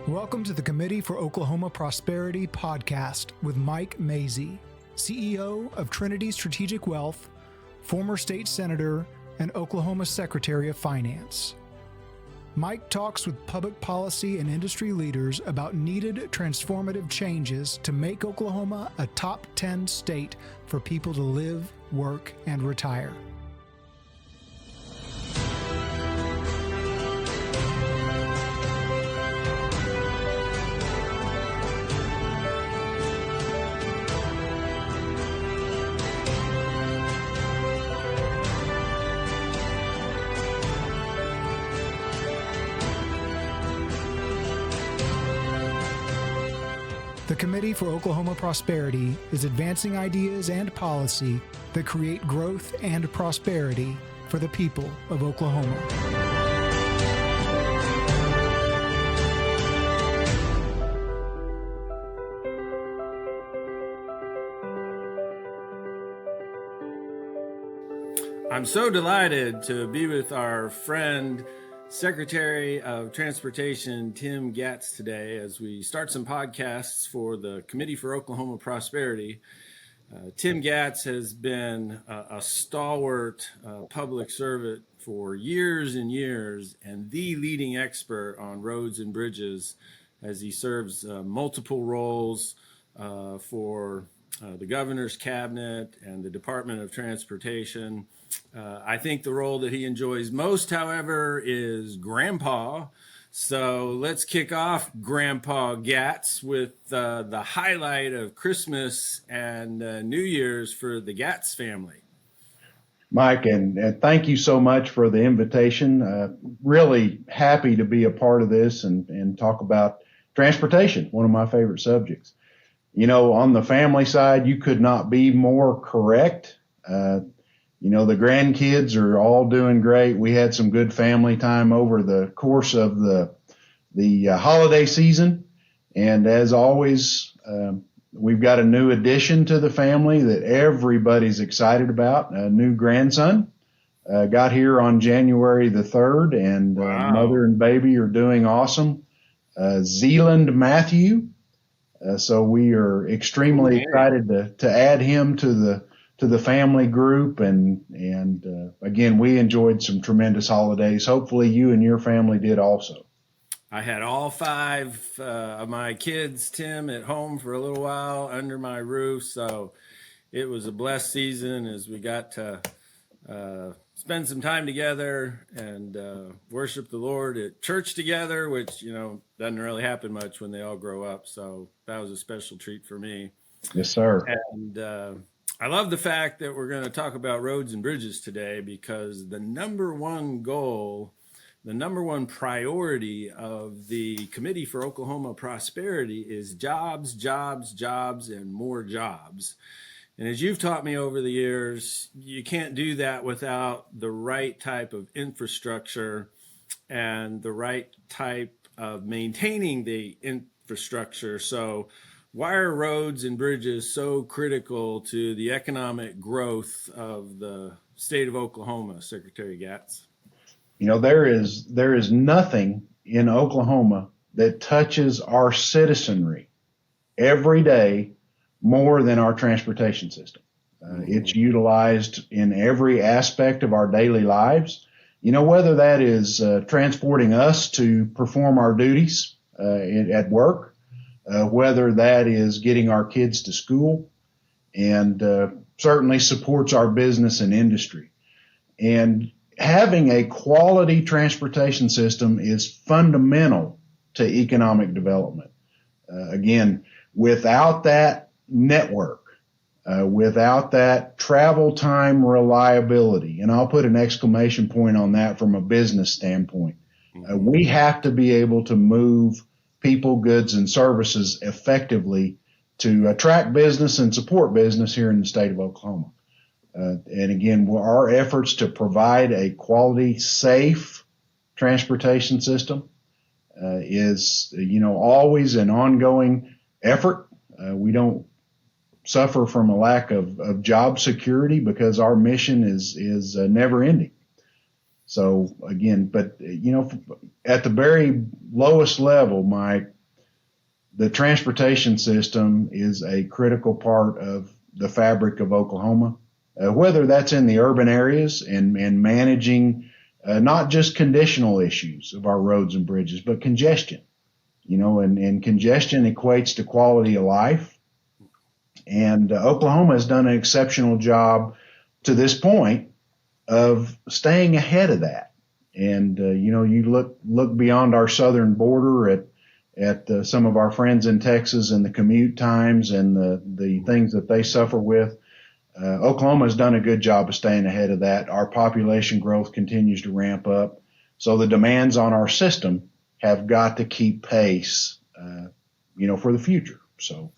Welcome to the Committee for Oklahoma Prosperity podcast with Mike Mazie, CEO of Trinity Strategic Wealth, former state senator, and Oklahoma Secretary of Finance. Mike talks with public policy and industry leaders about needed transformative changes to make Oklahoma a top 10 state for people to live, work, and retire. The Committee for Oklahoma Prosperity is advancing ideas and policy that create growth and prosperity for the people of Oklahoma. I'm so delighted to be with our friend, Secretary of Transportation Tim Gatz today as we start some podcasts for the Committee for Oklahoma Prosperity. Tim Gatz has been a stalwart public servant for years and years and the leading expert on roads and bridges as he serves multiple roles for the governor's cabinet and the Department of Transportation. I think the role that he enjoys most, however, is Grandpa. So let's kick off Grandpa Gatz with the highlight of Christmas and New Year's for the Gatz family. Mike, and thank you so much for the invitation. Really happy to be a part of this and talk about transportation, one of my favorite subjects. You know, on the family side, you could not be more correct. The grandkids are all doing great. We had some good family time over the course of the holiday season. And as always, we've got a new addition to the family that everybody's excited about. A new grandson got here on January the 3rd, and Wow. Mother and baby are doing awesome. Zealand Matthew. So we are extremely excited to add him to the family group, and again, we enjoyed some tremendous holidays. Hopefully you and your family did also. I had all five of my kids, Tim, at home for a little while under my roof, so it was a blessed season as we got to spend some time together and worship the Lord at church together, which, doesn't really happen much when they all grow up. So that was a special treat for me. Yes, sir. And I love the fact that we're going to talk about roads and bridges today, because the number one goal, the number one priority of the Committee for Oklahoma Prosperity is jobs, jobs, jobs, and more jobs. And as you've taught me over the years, you can't do that without the right type of infrastructure and the right type of maintaining the infrastructure. So why are roads and bridges so critical to the economic growth of the state of Oklahoma, Secretary Gatz? There is nothing in Oklahoma that touches our citizenry every day more than our transportation system. It's utilized in every aspect of our daily lives. Whether that is transporting us to perform our duties at work, whether that is getting our kids to school, and certainly supports our business and industry. And having a quality transportation system is fundamental to economic development. Again, without that network, without that travel time reliability, and I'll put an exclamation point on that from a business standpoint, we have to be able to move people, goods, and services effectively to attract business and support business here in the state of Oklahoma. And again, our efforts to provide a quality, safe transportation system is, always an ongoing effort. We don't suffer from a lack of job security because our mission is never ending. So again, but at the very lowest level, Mike, the transportation system is a critical part of the fabric of Oklahoma, whether that's in the urban areas and managing not just conditional issues of our roads and bridges, but congestion. And congestion equates to quality of life. And Oklahoma has done an exceptional job to this point of staying ahead of that. And, you look beyond our southern border at some of our friends in Texas and the commute times and the things that they suffer with. Oklahoma has done a good job of staying ahead of that. Our population growth continues to ramp up. So the demands on our system have got to keep pace, for the future. So.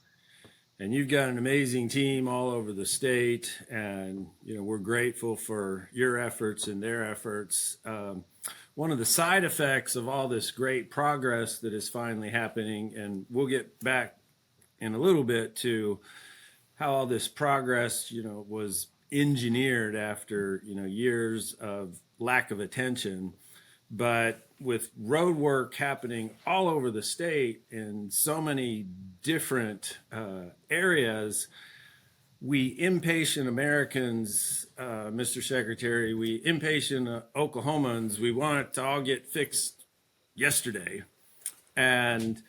And you've got an amazing team all over the state, and we're grateful for your efforts and their efforts. One of the side effects of all this great progress that is finally happening, and we'll get back in a little bit to how all this progress, was engineered after, years of lack of attention. But with road work happening all over the state in so many different areas, we impatient Americans, Mr. Secretary, we impatient Oklahomans, we want it to all get fixed yesterday. And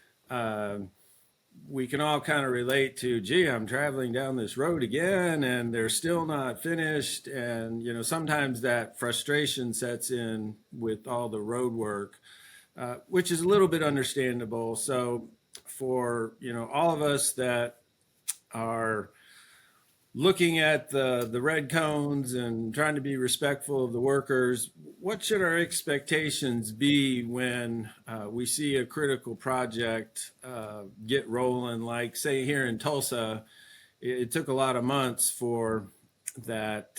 we can all kind of relate to, gee, I'm traveling down this road again and they're still not finished. And, sometimes that frustration sets in with all the road work, which is a little bit understandable. So for, all of us that are looking at the red cones and trying to be respectful of the workers, what should our expectations be when we see a critical project get rolling? Like, say, here in Tulsa, it took a lot of months for that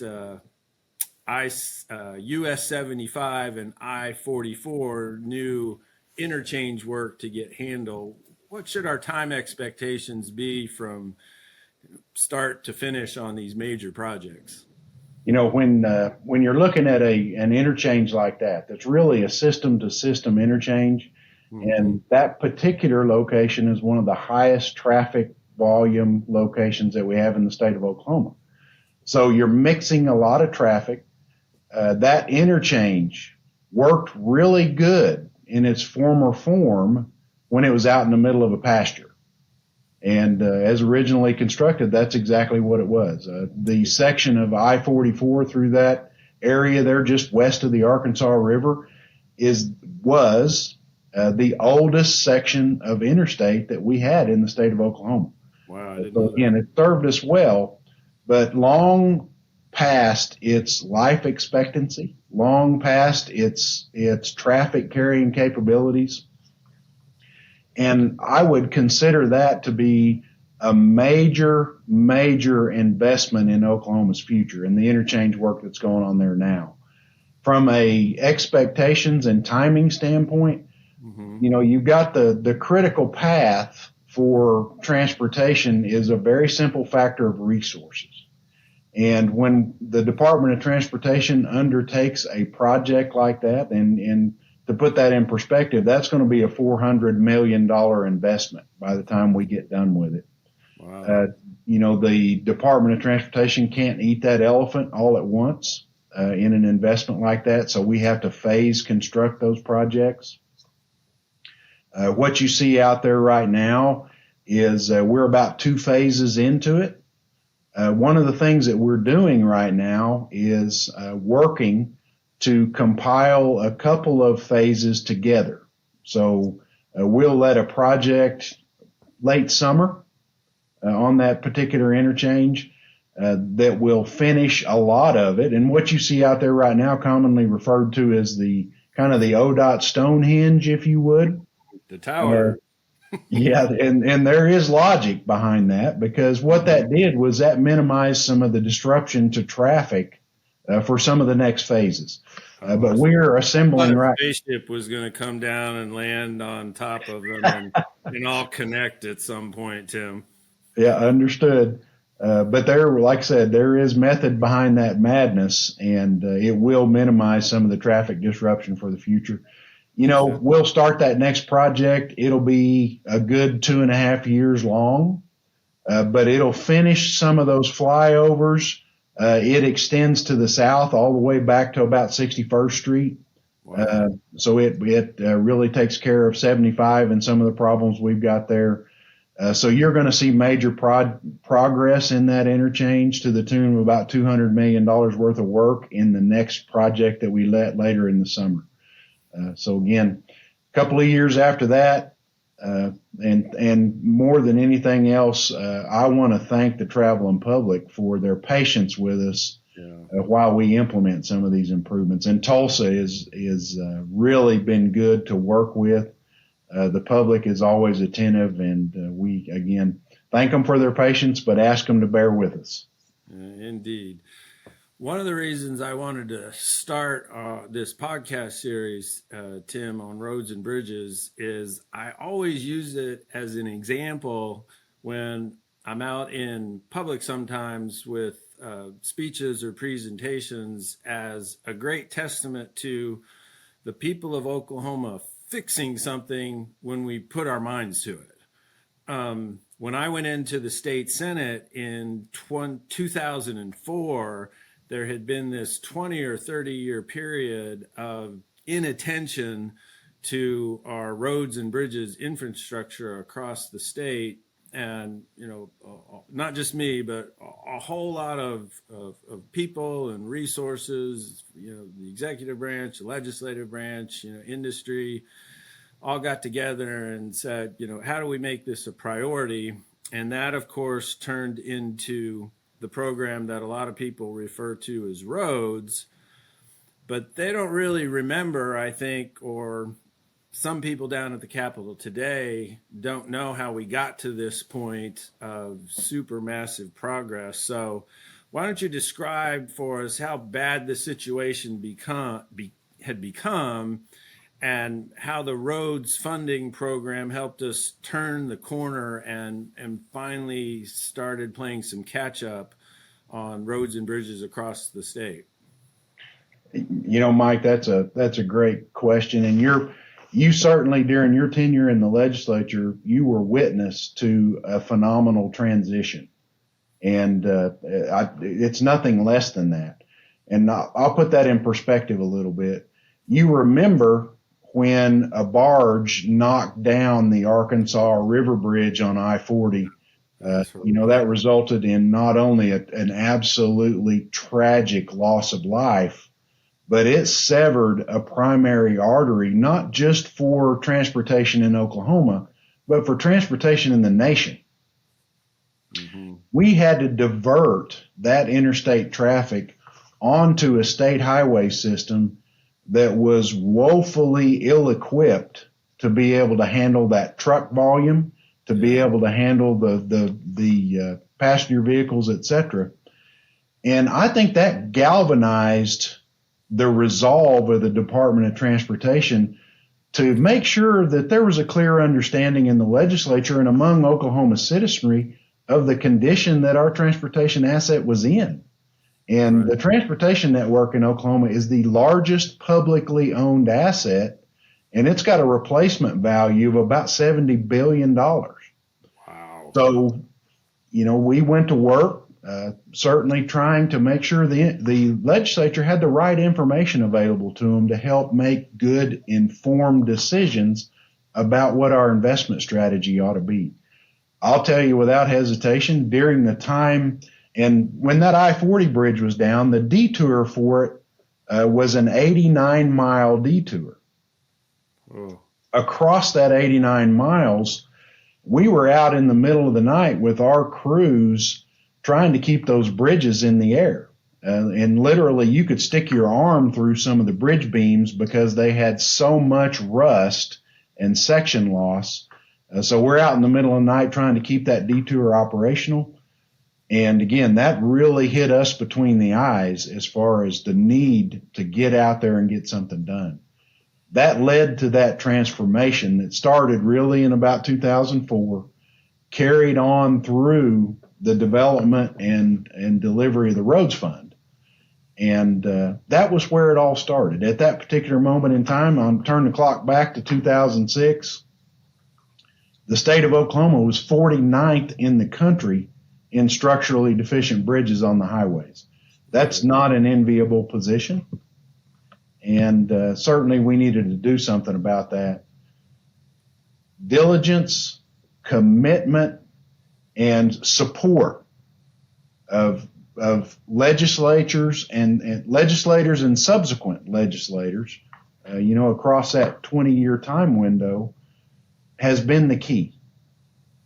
US 75 and I-44 new interchange work to get handled. What should our time expectations be from start to finish on these major projects? When you're looking at an interchange like that, that's really a system to system interchange. Mm-hmm. And that particular location is one of the highest traffic volume locations that we have in the state of Oklahoma. So you're mixing a lot of traffic. That interchange worked really good in its former form when it was out in the middle of a pasture. And as originally constructed, that's exactly what it was. The section of I-44 through that area there just west of the Arkansas River was the oldest section of interstate that we had in the state of Oklahoma. Wow. So again, it served us well, but long past its life expectancy, long past its traffic carrying capabilities. And I would consider that to be a major, major investment in Oklahoma's future and the interchange work that's going on there now. From a expectations and timing standpoint, mm-hmm. You've got the critical path for transportation is a very simple factor of resources. And when the Department of Transportation undertakes a project like that, and to put that in perspective, that's going to be a $400 million investment by the time we get done with it. Wow. The Department of Transportation can't eat that elephant all at once in an investment like that, so we have to phase construct those projects. What you see out there right now is we're about 2 phases into it. One of the things that we're doing right now is working to compile a couple of phases together. So we'll let a project late summer on that particular interchange that will finish a lot of it. And what you see out there right now, commonly referred to as the kind of the ODOT Stonehenge, if you would. The tower. Yeah, and there is logic behind that, because what that did was that minimized some of the disruption to traffic for some of the next phases. But we're assembling right. Spaceship was going to come down and land on top of them and all connect at some point, Tim. Yeah, understood. But there, like I said, there is method behind that madness, and it will minimize some of the traffic disruption for the future. We'll start that next project. It'll be a good 2.5 years long, but it'll finish some of those flyovers. It extends to the south all the way back to about 61st Street. Wow. So it really takes care of 75 and some of the problems we've got there. So you're going to see major progress in that interchange to the tune of about $200 million worth of work in the next project that we let later in the summer. So again, a couple of years after that, and more than anything else, I want to thank the traveling public for their patience with us while we implement some of these improvements. And Tulsa is really been good to work with. The public is always attentive, and we, again, thank them for their patience, but ask them to bear with us. Indeed. One of the reasons I wanted to start this podcast series, Tim, on roads and bridges is I always use it as an example when I'm out in public sometimes with speeches or presentations as a great testament to the people of Oklahoma fixing something when we put our minds to it. When I went into the state Senate in 2004, there had been this 20 or 30 year period of inattention to our roads and bridges infrastructure across the state. And, not just me, but a whole lot of people and resources, the executive branch, the legislative branch, industry, all got together and said, how do we make this a priority? And that, of course, turned into the program that a lot of people refer to as roads, but they don't really remember, I think, or some people down at the Capitol today don't know how we got to this point of super massive progress. So why don't you describe for us how bad the situation had become and how the roads funding program helped us turn the corner and finally started playing some catch up on roads and bridges across the state? Mike, that's a great question. And you certainly, during your tenure in the legislature, you were witness to a phenomenal transition. And it's nothing less than that. And I'll put that in perspective a little bit. You remember when a barge knocked down the Arkansas River Bridge on I-40. That resulted in not only an absolutely tragic loss of life, but it severed a primary artery, not just for transportation in Oklahoma, but for transportation in the nation. Mm-hmm. We had to divert that interstate traffic onto a state highway system that was woefully ill-equipped to be able to handle that truck volume, to be able to handle the passenger vehicles, et cetera. And I think that galvanized the resolve of the Department of Transportation to make sure that there was a clear understanding in the legislature and among Oklahoma citizenry of the condition that our transportation asset was in. And the transportation network in Oklahoma is the largest publicly owned asset, and it's got a replacement value of about $70 billion. Wow. So, we went to work, certainly trying to make sure the legislature had the right information available to them to help make good, informed decisions about what our investment strategy ought to be. I'll tell you without hesitation, during the time, and when that I-40 bridge was down, the detour for it was an 89-mile detour. Oh. Across that 89 miles, we were out in the middle of the night with our crews trying to keep those bridges in the air. And literally, you could stick your arm through some of the bridge beams because they had so much rust and section loss. So we're out in the middle of the night trying to keep that detour operational. And again, that really hit us between the eyes as far as the need to get out there and get something done. That led to that transformation that started really in about 2004, carried on through the development and delivery of the roads fund. And that was where it all started. At that particular moment in time, I'll turn the clock back to 2006. The state of Oklahoma was 49th in the country in structurally deficient bridges on the highways. That's not an enviable position. And certainly we needed to do something about that. Diligence, commitment, and support of legislators and legislators and subsequent legislators, across that 20-year time window has been the key,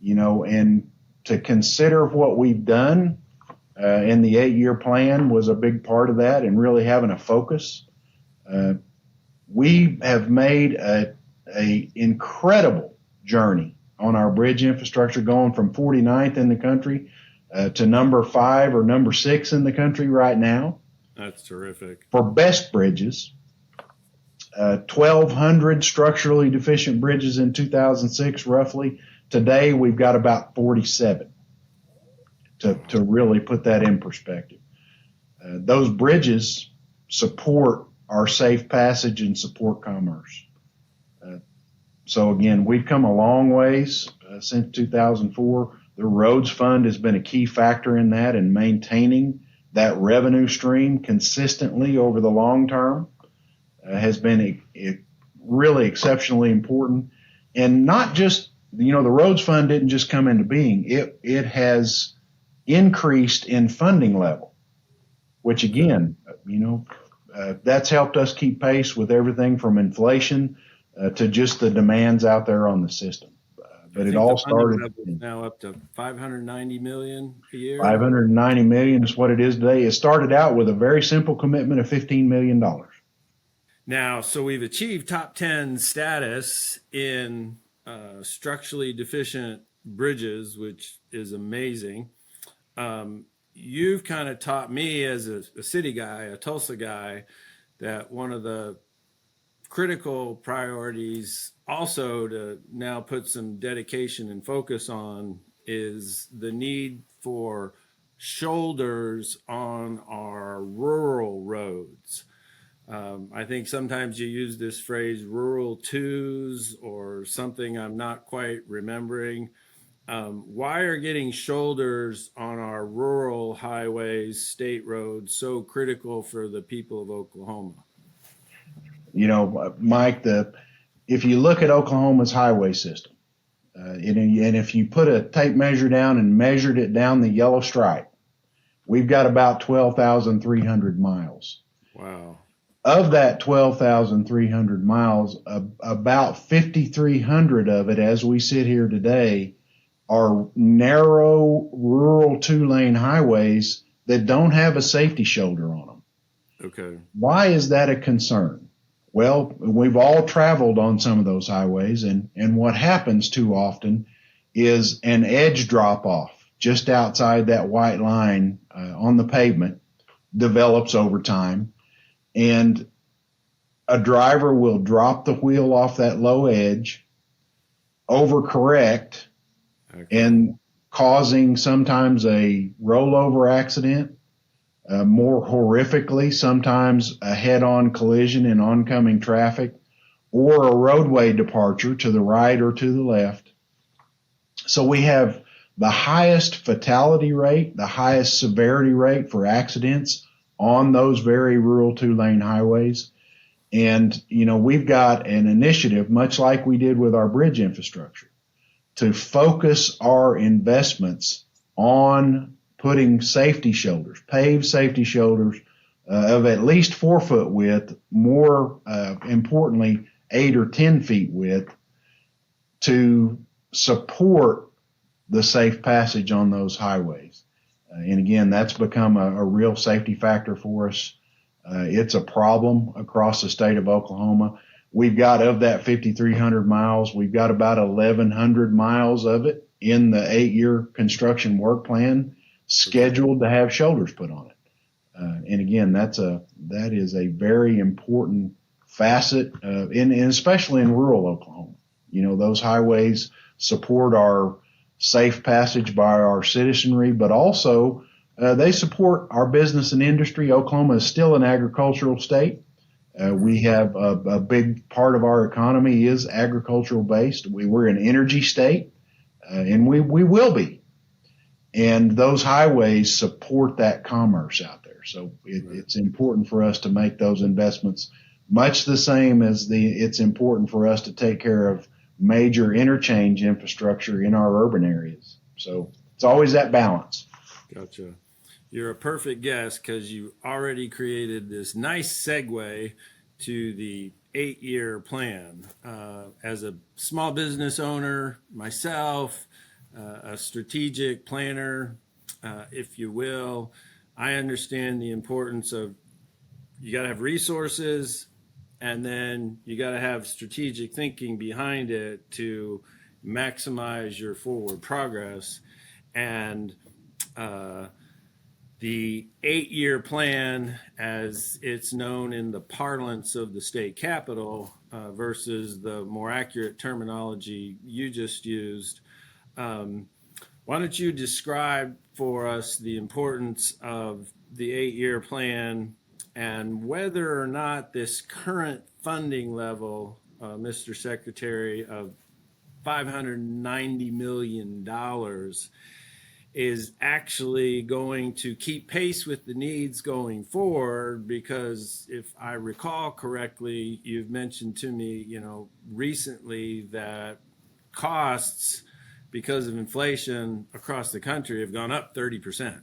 and to consider what we've done in the 8-year plan was a big part of that, and really having a focus. We have made a incredible journey on our bridge infrastructure, going from 49th in the country to number 5 or number 6 in the country right now. That's terrific. For best bridges, 1,200 structurally deficient bridges in 2006, roughly. Today, we've got about 47, to really put that in perspective. Those bridges support our safe passage and support commerce. So again, we've come a long ways since 2004. The roads fund has been a key factor in that, and maintaining that revenue stream consistently over the long term has been really exceptionally important. And not just, the roads fund didn't just come into being. It has increased in funding level, which again, that's helped us keep pace with everything from inflation to just the demands out there on the system. But it all started now up to $590 million a year. $590 million is what it is today. It started out with a very simple commitment of $15 million. Now, so we've achieved top 10 status in structurally deficient bridges, which is amazing. You've kind of taught me as a city guy, a Tulsa guy, that one of the critical priorities also to now put some dedication and focus on is the need for shoulders on our rural roads. I think sometimes you use this phrase rural twos or something I'm not quite remembering. Why are getting shoulders on our rural highways, state roads so critical for the people of Oklahoma? Mike, if you look at Oklahoma's highway system, and if you put a tape measure down and measured it down the yellow stripe, we've got about 12,300 miles. Wow. Of that 12,300 miles, about 5,300 of it, as we sit here today, are narrow rural 2-lane highways that don't have a safety shoulder on them. Okay. Why is that a concern? Well, we've all traveled on some of those highways, and what happens too often is an edge drop off just outside that white line on the pavement develops over time, and a driver will drop the wheel off that low edge, overcorrect, and causing sometimes a rollover accident, more horrifically, sometimes a head-on collision in oncoming traffic, or a roadway departure to the right or to the left. So we have the highest fatality rate, the highest severity rate for accidents on those very rural 2-lane highways. And, we've got an initiative, much like we did with our bridge infrastructure, to focus our investments on putting safety shoulders, paved safety shoulders of at least 4 foot width, more importantly, 8 or 10 feet width, to support the safe passage on those highways. And again, that's become a real safety factor for us. It's a problem across the state of Oklahoma. We've got, of that 5,300 miles, we've got about 1,100 miles of it in the 8-year construction work plan scheduled to have shoulders put on it. And again, that is a very important facet, and especially in rural Oklahoma. Those highways support our safe passage by our citizenry, but also They support our business and industry. Oklahoma is still an agricultural state. We have a big part of our economy is agricultural based. We're an energy state, and we will be. And those highways support that commerce out there. So it's important for us to make those investments, much the same as it's important for us to take care of major interchange infrastructure in our urban areas. So it's always that balance. Gotcha. You're a perfect guest because you already created this nice segue to the 8-year plan. As a small business owner myself, a strategic planner, if you will, I understand the importance of you got to have resources, and then you got to have strategic thinking behind it to maximize your forward progress. And the 8-year plan, as it's known in the parlance of the state capitol, versus the more accurate terminology you just used, why don't you describe for us the importance of the 8-year plan and whether or not this current funding level, Mr. Secretary, of $590 million is actually going to keep pace with the needs going forward? Because if I recall correctly, you've mentioned to me, recently that costs because of inflation across the country have gone up 30%.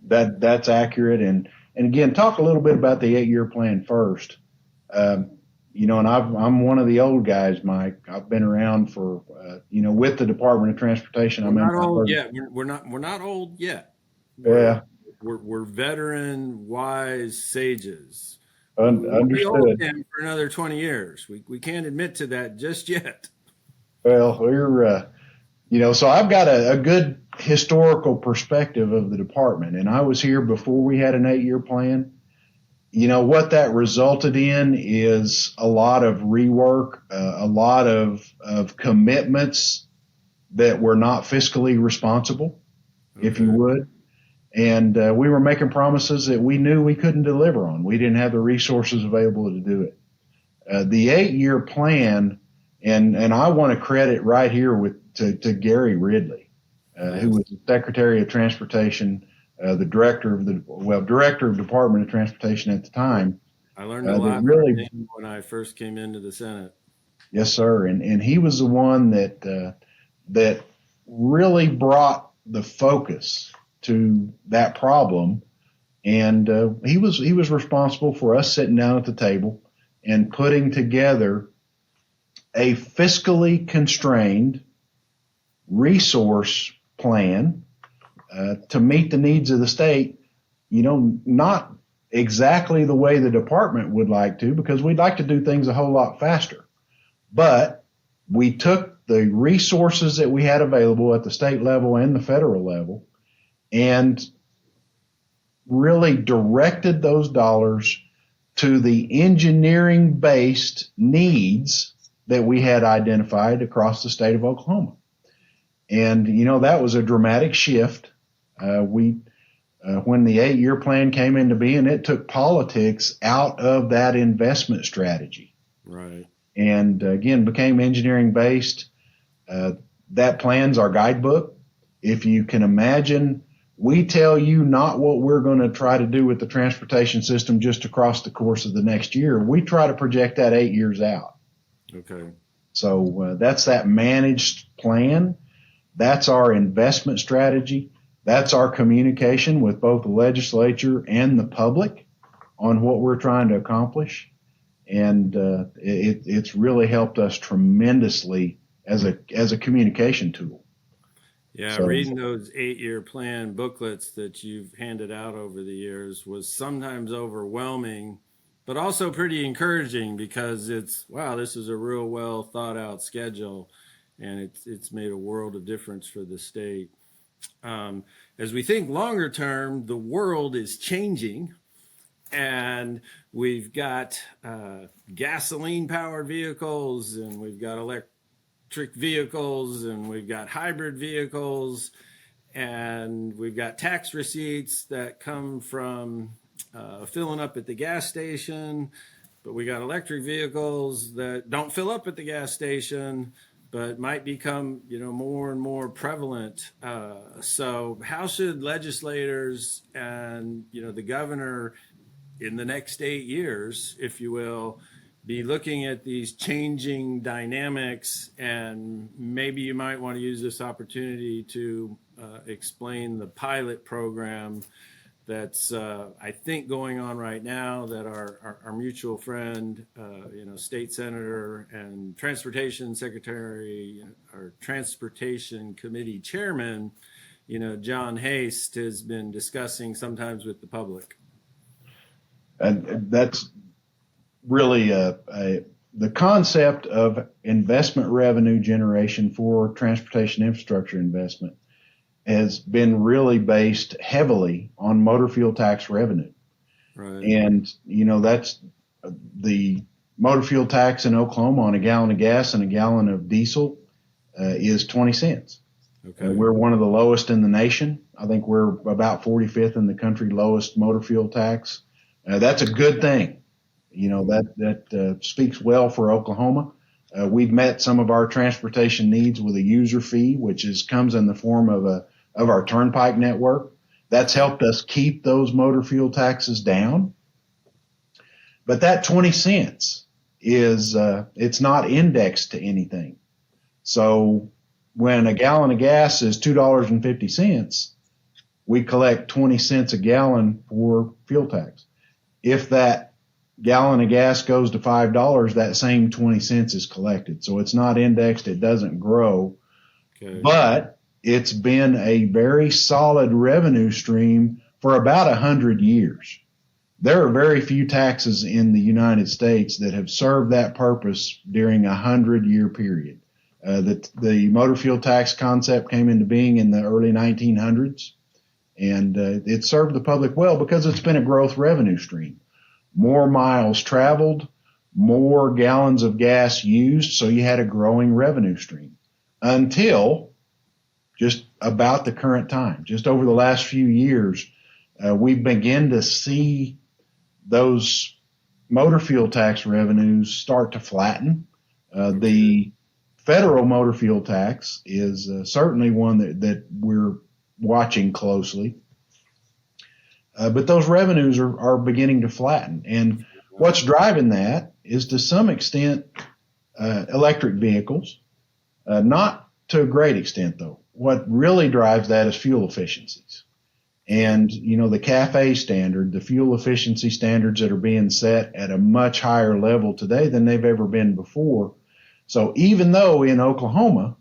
That's accurate. And again, talk a little bit about the 8-year plan first. And I'm one of the old guys, Mike. I've been around for, with the Department of Transportation. We're not old yet. We're not old yet. We're veteran, wise sages. Understood. We hold him for another 20 years. We can't admit to that just yet. Well, so I've got a good historical perspective of the department, and I was here before we had an 8-year plan. What that resulted in is a lot of rework, a lot of commitments that were not fiscally responsible, if you would. And we were making promises that we knew we couldn't deliver on. We didn't have the resources available to do it. The 8-year plan, and I want to credit right here to Gary Ridley, who was the Secretary of Transportation, the director of Department of Transportation at the time. I learned a lot from him when I first came into the Senate. Yes, sir. And he was the one that really brought the focus to that problem. And he was responsible for us sitting down at the table and putting together a fiscally constrained resource plan to meet the needs of the state, not exactly the way the department would like to, because we'd like to do things a whole lot faster. But we took the resources that we had available at the state level and the federal level and really directed those dollars to the engineering-based needs that we had identified across the state of Oklahoma. And, that was a dramatic shift. When the 8-year plan came into being, it took politics out of that investment strategy. Right. And again, became engineering based. That plan's our guidebook. If you can imagine, we tell you not what we're going to try to do with the transportation system just across the course of the next year. We try to project that 8 years out. Okay. So that's that managed plan. That's our investment strategy. That's our communication with both the legislature and the public on what we're trying to accomplish. And it's really helped us tremendously as a communication tool. Yeah, so, reading those 8-year plan booklets that you've handed out over the years was sometimes overwhelming, but also pretty encouraging because this is a real well thought out schedule, and it's made a world of difference for the state. As we think longer term, the world is changing, and we've got gasoline powered vehicles, and we've got electric vehicles, and we've got hybrid vehicles, and we've got tax receipts that come from filling up at the gas station, but we got electric vehicles that don't fill up at the gas station, but might become, more and more prevalent. So how should legislators and, the governor in the next 8 years, if you will, be looking at these changing dynamics? And maybe you might want to use this opportunity to explain the pilot program that's, I think, going on right now that our mutual friend, state senator and transportation secretary or transportation committee chairman, John Haste has been discussing sometimes with the public. And that's really the concept of investment revenue generation for transportation infrastructure investment has been really based heavily on motor fuel tax revenue. Right. And, that's the motor fuel tax in Oklahoma on a gallon of gas and a gallon of diesel is 20 cents. Okay. We're one of the lowest in the nation. I think we're about 45th in the country lowest motor fuel tax. That's a good thing. That speaks well for Oklahoma. We've met some of our transportation needs with a user fee, which comes in the form of our turnpike network. That's helped us keep those motor fuel taxes down. But that 20 cents it's not indexed to anything. So when a gallon of gas is $2.50, we collect 20 cents a gallon for fuel tax. If that gallon of gas goes to $5, that same 20 cents is collected. So it's not indexed. It doesn't grow. Okay. But it's been a very solid revenue stream for about 100 years. There are very few taxes in the United States that have served that purpose during a 100-year period. The motor fuel tax concept came into being in the early 1900s, and it served the public well because it's been a growth revenue stream. More miles traveled, more gallons of gas used, so you had a growing revenue stream until just about the current time. Just over the last few years, we begin to see those motor fuel tax revenues start to flatten. The federal motor fuel tax is certainly one that we're watching closely. But those revenues are beginning to flatten. And what's driving that is to some extent electric vehicles, not to a great extent though. What really drives that is fuel efficiencies. And, the CAFE standard, the fuel efficiency standards that are being set at a much higher level today than they've ever been before. So even though in Oklahoma,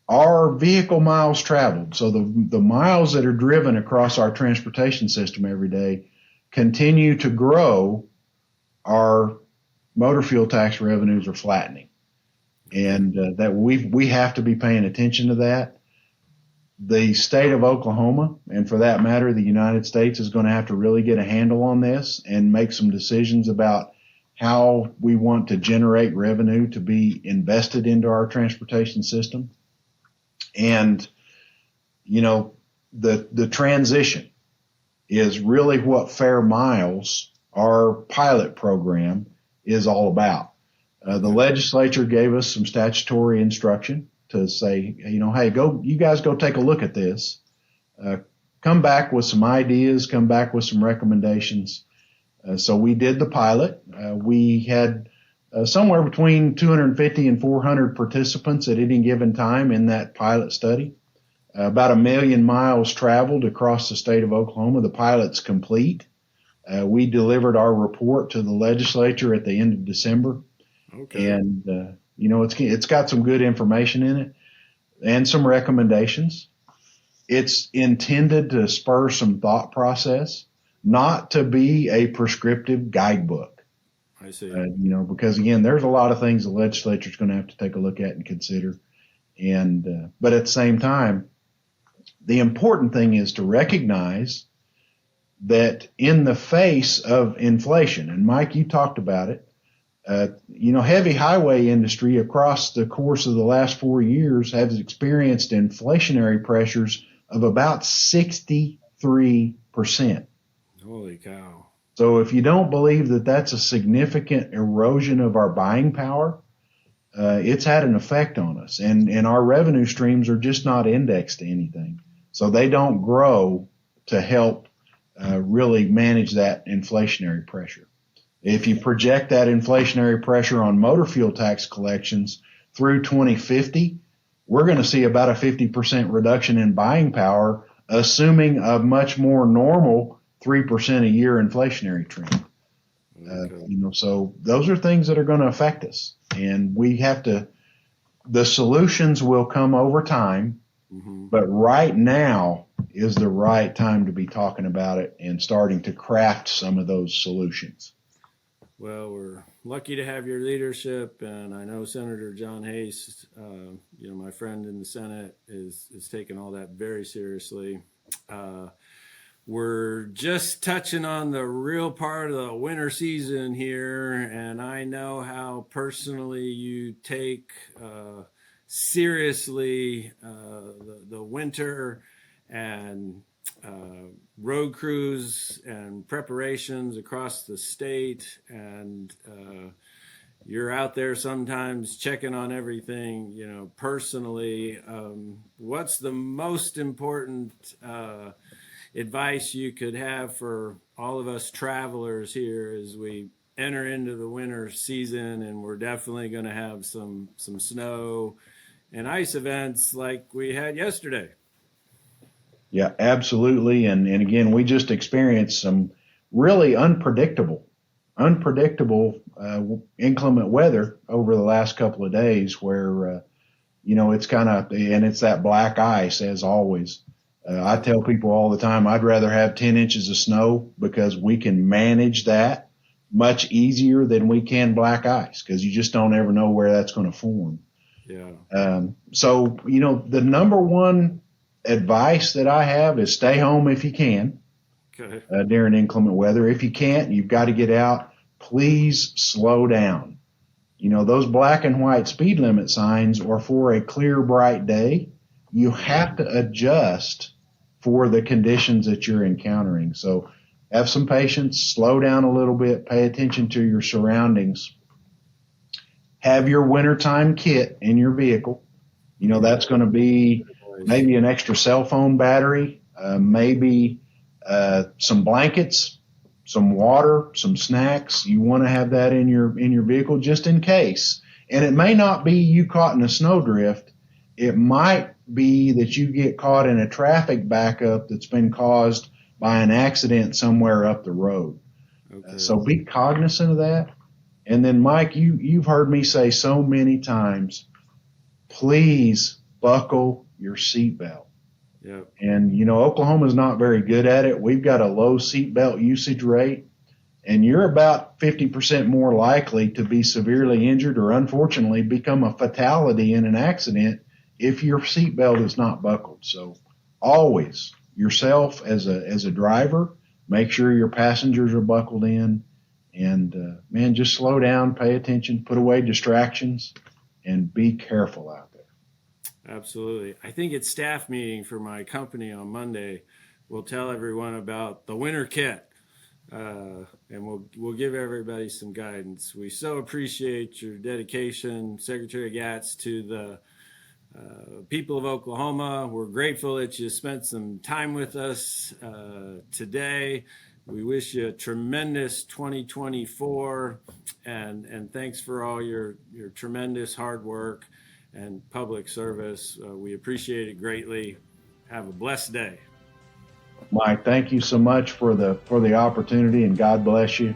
our vehicle miles traveled, so the miles that are driven across our transportation system every day continue to grow, our motor fuel tax revenues are flattening. And that we have to be paying attention to that. The state of Oklahoma, and for that matter, the United States, is going to have to really get a handle on this and make some decisions about how we want to generate revenue to be invested into our transportation system. And, the transition is really what Fair Miles, our pilot program, is all about. The legislature gave us some statutory instruction to say, hey, you guys go take a look at this. Come back with some ideas, come back with some recommendations. So we did the pilot. We had somewhere between 250 and 400 participants at any given time in that pilot study. About 1 million miles traveled across the state of Oklahoma. The pilot's complete. We delivered our report to the legislature at the end of December. Okay. And, it's got some good information in it and some recommendations. It's intended to spur some thought process, not to be a prescriptive guidebook. I see. Because again, there's a lot of things the legislature is going to have to take a look at and consider. And, but at the same time, the important thing is to recognize that in the face of inflation, and Mike, you talked about it, heavy highway industry across the course of the last 4 years has experienced inflationary pressures of about 63%. Holy cow. So if you don't believe that that's a significant erosion of our buying power, it's had an effect on us. And our revenue streams are just not indexed to anything. So they don't grow to help really manage that inflationary pressure. If you project that inflationary pressure on motor fuel tax collections through 2050, we're going to see about a 50% reduction in buying power, assuming a much more normal 3% a year inflationary trend. So those are things that are going to affect us, and we have to. The solutions will come over time, but right now is the right time to be talking about it and starting to craft some of those solutions. Well, we're lucky to have your leadership, and I know Senator John Hayes, my friend in the Senate, is taking all that very seriously. We're just touching on the real part of the winter season here, and I know how personally you take seriously the winter and road crews and preparations across the state, and you're out there sometimes checking on everything, personally. What's the most important advice you could have for all of us travelers here as we enter into the winter season, and we're definitely going to have some snow and ice events like we had yesterday? Yeah, absolutely. And again, we just experienced some really unpredictable inclement weather over the last couple of days where, it's kind of, and it's that black ice as always. I tell people all the time, I'd rather have 10 inches of snow because we can manage that much easier than we can black ice, because you just don't ever know where that's going to form. Yeah. So, the number one advice that I have is stay home if you can. Okay. During inclement weather. If you can't, you've got to get out. Please slow down. Those black and white speed limit signs are for a clear, bright day. You have to adjust for the conditions that you're encountering. So have some patience, slow down a little bit, pay attention to your surroundings. Have your wintertime kit in your vehicle. That's going to be maybe an extra cell phone battery, maybe some blankets, some water, some snacks. You want to have that in your vehicle just in case. And it may not be you caught in a snowdrift. It might be that you get caught in a traffic backup that's been caused by an accident somewhere up the road. Okay. So be cognizant of that. And then, Mike, you've heard me say so many times, please buckle your seatbelt. Yep. And, Oklahoma's not very good at it. We've got a low seatbelt usage rate, and you're about 50% more likely to be severely injured or unfortunately become a fatality in an accident if your seatbelt is not buckled. So always, yourself as a driver, make sure your passengers are buckled in, and just slow down, pay attention, put away distractions, and be careful out there. Absolutely. I think at staff meeting for my company on Monday, we'll tell everyone about the winter kit, and we'll give everybody some guidance. We so appreciate your dedication, Secretary Gatz, to the people of Oklahoma. We're grateful that you spent some time with us today. We wish you a tremendous 2024, and thanks for all your tremendous hard work and public service. We appreciate it greatly. Have a blessed day. Mike, thank you so much for the opportunity, and God bless you.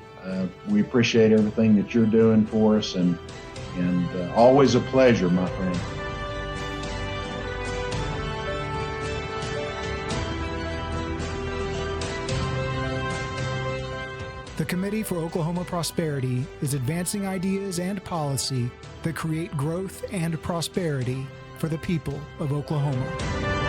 We appreciate everything that you're doing for us, and always a pleasure, my friend. The Committee for Oklahoma Prosperity is advancing ideas and policy that create growth and prosperity for the people of Oklahoma.